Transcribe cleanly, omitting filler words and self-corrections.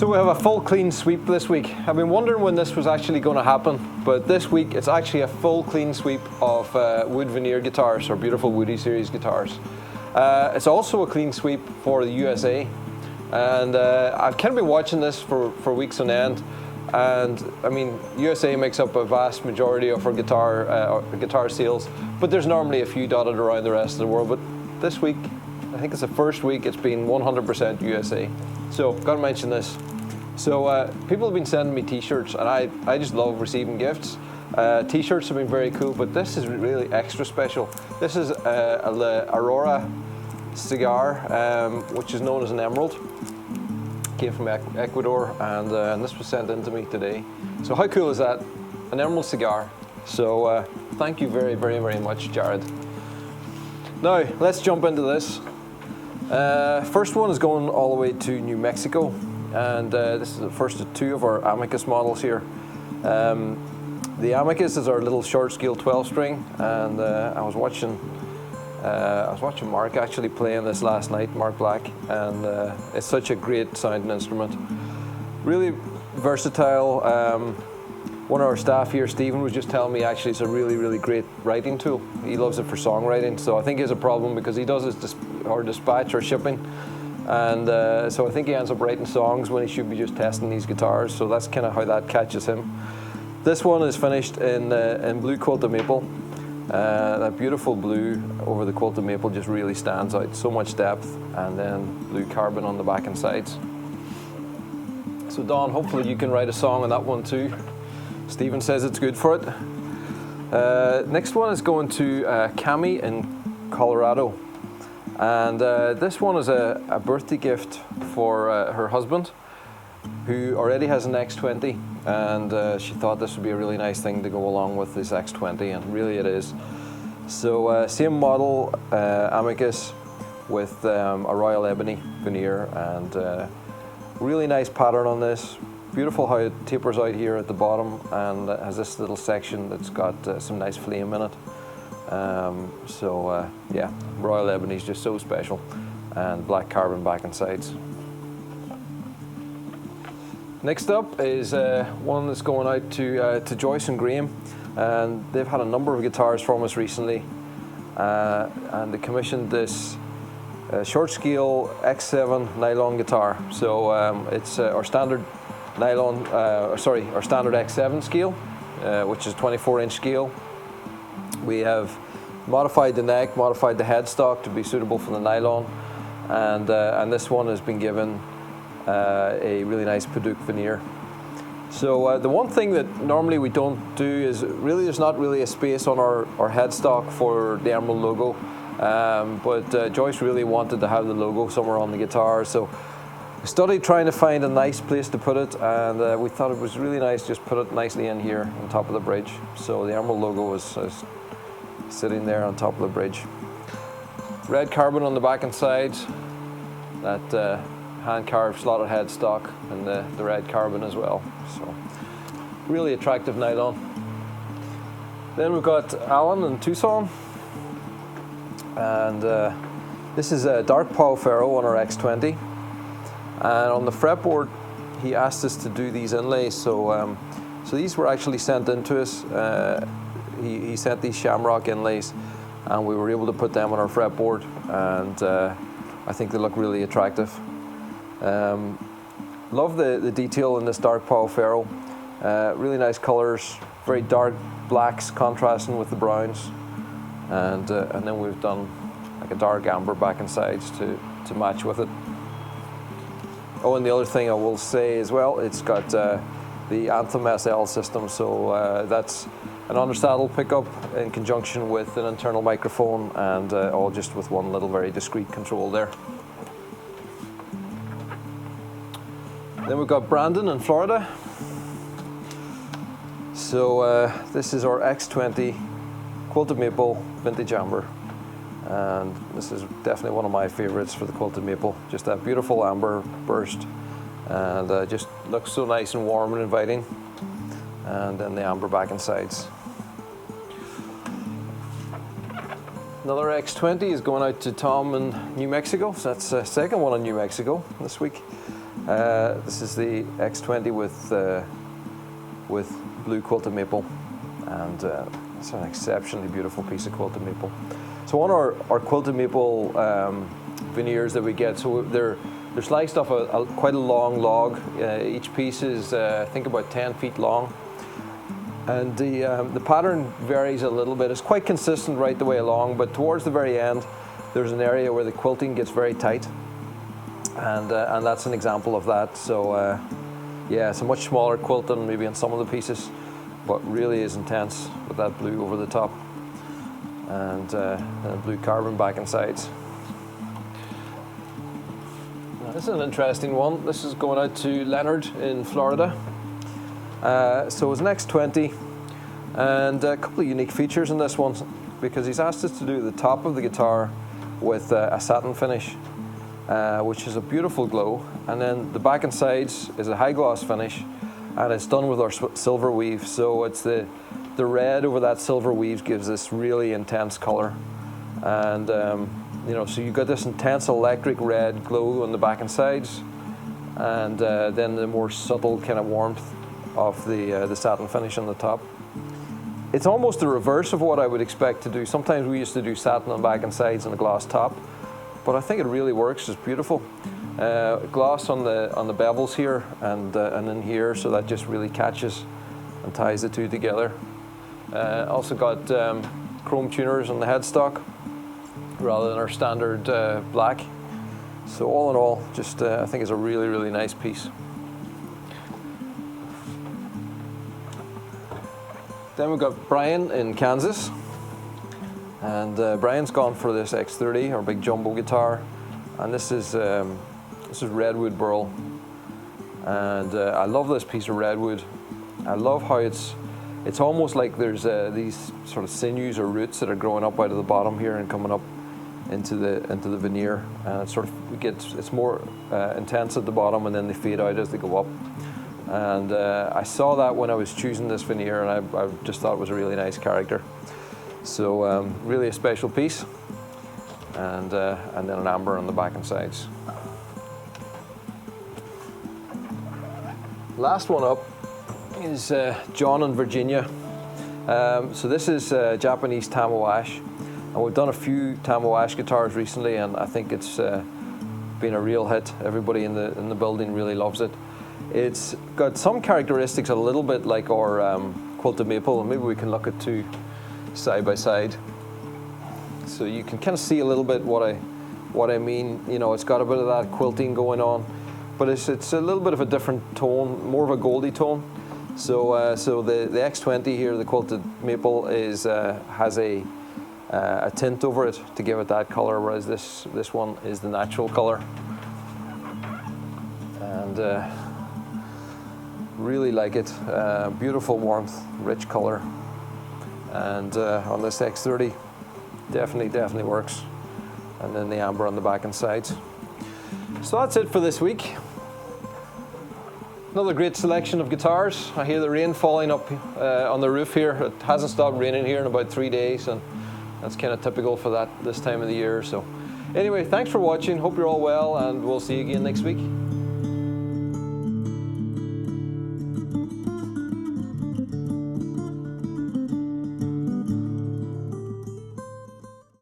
So we have a full clean sweep this week. I've been wondering when this was actually going to happen, but this week it's actually a full clean sweep of wood veneer guitars, or beautiful Woody series guitars. It's also a clean sweep for the USA, and I've kind of been watching this for weeks on end. And I mean, USA makes up a vast majority of our guitar sales, but there's normally a few dotted around the rest of the world. But this week, I think it's the first week it's been 100% USA. So, got to mention this. So, people have been sending me t-shirts, and I just love receiving gifts. T-shirts have been very cool, but this is really extra special. This is a Aurora cigar, which is known as an emerald. Came from Ecuador, and this was sent in to me today. So how cool is that? An emerald cigar. So thank you very, very, very much, Jared. Now, let's jump into this. First one is going all the way to New Mexico, and this is the first of two of our Amicus models here. The Amicus is our little short scale 12 string, and I was watching Mark actually playing this last night, Mark Black, and it's such a great sounding instrument. Really versatile. One of our staff here, Stephen, was just telling me actually it's a really, really great writing tool. He loves it for songwriting, so I think he has a problem because he does his dispatch or shipping, and so I think he ends up writing songs when he should be just testing these guitars, so that's kind of how that catches him. This one is finished in blue quilted maple. That beautiful blue over the quilted maple just really stands out. So much depth, and then blue carbon on the back and sides. So Don, hopefully you can write a song on that one too. Stephen says it's good for it. Next one is going to Cami in Colorado, and this one is a birthday gift for her husband, who already has an X20, and she thought this would be a really nice thing to go along with this X20, and really it is. So same model, Amicus, with a royal ebony veneer, and really nice pattern on this. Beautiful how it tapers out here at the bottom, and has this little section that's got some nice flame in it. Yeah, royal ebony is just so special, and black carbon back and sides. Next up is one that's going out to Joyce and Graham, and they've had a number of guitars from us recently, and they commissioned this short scale X7 nylon guitar. So it's our standard nylon, our standard X7 scale, which is 24-inch scale. We have modified the neck, modified the headstock to be suitable for the nylon, and this one has been given a really nice Paduc veneer. So the one thing that normally we don't do is really there's not really a space on our headstock for the Emerald logo, but Joyce really wanted to have the logo somewhere on the guitar, so we studied trying to find a nice place to put it, and we thought it was really nice just put it nicely in here on top of the bridge. So the Emerald logo is sitting there on top of the bridge. Red carbon on the back and sides, that hand-carved slotted headstock, and the red carbon as well. So really attractive nylon. Then we've got Alan in Tucson, and this is a dark Pau Ferro on our X20, and on the fretboard he asked us to do these inlays. So these were actually sent in to us. He sent these shamrock inlays, and we were able to put them on our fretboard, and I think they look really attractive. Love the detail in this dark Pau Ferro. Really nice colors, very dark blacks contrasting with the browns, and then we've done like a dark amber back and sides to match with it. Oh, and the other thing I will say as well, it's got the Anthem SL system, so that's an undersaddle pickup in conjunction with an internal microphone, and all just with one little very discreet control there. Then we've got Brandon in Florida. So this is our X20 quilted maple vintage amber, and this is definitely one of my favorites for the quilted maple. Just that beautiful amber burst, and just looks so nice and warm and inviting, and then the amber back and sides. Another X20 is going out to Tom in New Mexico, so that's the second one in New Mexico this week. This is the X20 with blue quilted maple, and it's an exceptionally beautiful piece of quilted maple. So on our quilted maple veneers that we get, so they're sliced off quite a long log. Each piece is I think about 10 feet long, and the pattern varies a little bit. It's quite consistent right the way along, but towards the very end there's an area where the quilting gets very tight, and that's an example of that. So yeah, it's a much smaller quilt than maybe in some of the pieces, but really is intense with that blue over the top, and blue carbon back and sides. Now, this is an interesting one. This is going out to Leonard in Florida. So it's an X20, and a couple of unique features in this one, because he's asked us to do the top of the guitar with a satin finish, which is a beautiful glow, and then the back and sides is a high gloss finish, and it's done with our silver weave. So it's the red over that silver weave gives this really intense color, and you know, so you've got this intense electric red glow on the back and sides, and then the more subtle kind of warmth of the satin finish on the top. It's almost the reverse of what I would expect to do. Sometimes we used to do satin on back and sides and a gloss top, but I think it really works. It's beautiful. Gloss on the bevels here and in here, so that just really catches and ties the two together. Also got chrome tuners on the headstock rather than our standard black. So all in all, just I think it's a really, really nice piece. Then we've got Brian in Kansas, and Brian's gone for this X30, our big jumbo guitar, and this is redwood burl, and I love this piece of redwood. I love how it's almost like there's these sort of sinews or roots that are growing up out of the bottom here and coming up into the veneer, and it's more intense at the bottom, and then they fade out as they go up. And I saw that when I was choosing this veneer, and I just thought it was a really nice character. So really a special piece, and then an amber on the back and sides. Last one up is John in Virginia. So this is Japanese tamawash, and we've done a few tamawash guitars recently, and I think it's been a real hit. Everybody in the building really loves it. It's got some characteristics a little bit like our quilted maple, and maybe we can look at two side by side, so you can kind of see a little bit what I mean. You know, it's got a bit of that quilting going on, but it's a little bit of a different tone, more of a goldy tone. So the X20 here, the quilted maple, has a tint over it to give it that color, whereas this one is the natural color. And really like it. Beautiful warmth, rich color, and on this X30 definitely works. And then the amber on the back and sides. So that's it for this week. Another great selection of guitars. I hear the rain falling up on the roof here. It hasn't stopped raining here in about 3 days, and that's kind of typical for this time of the year. So anyway, thanks for watching. Hope you're all well, and we'll see you again next week.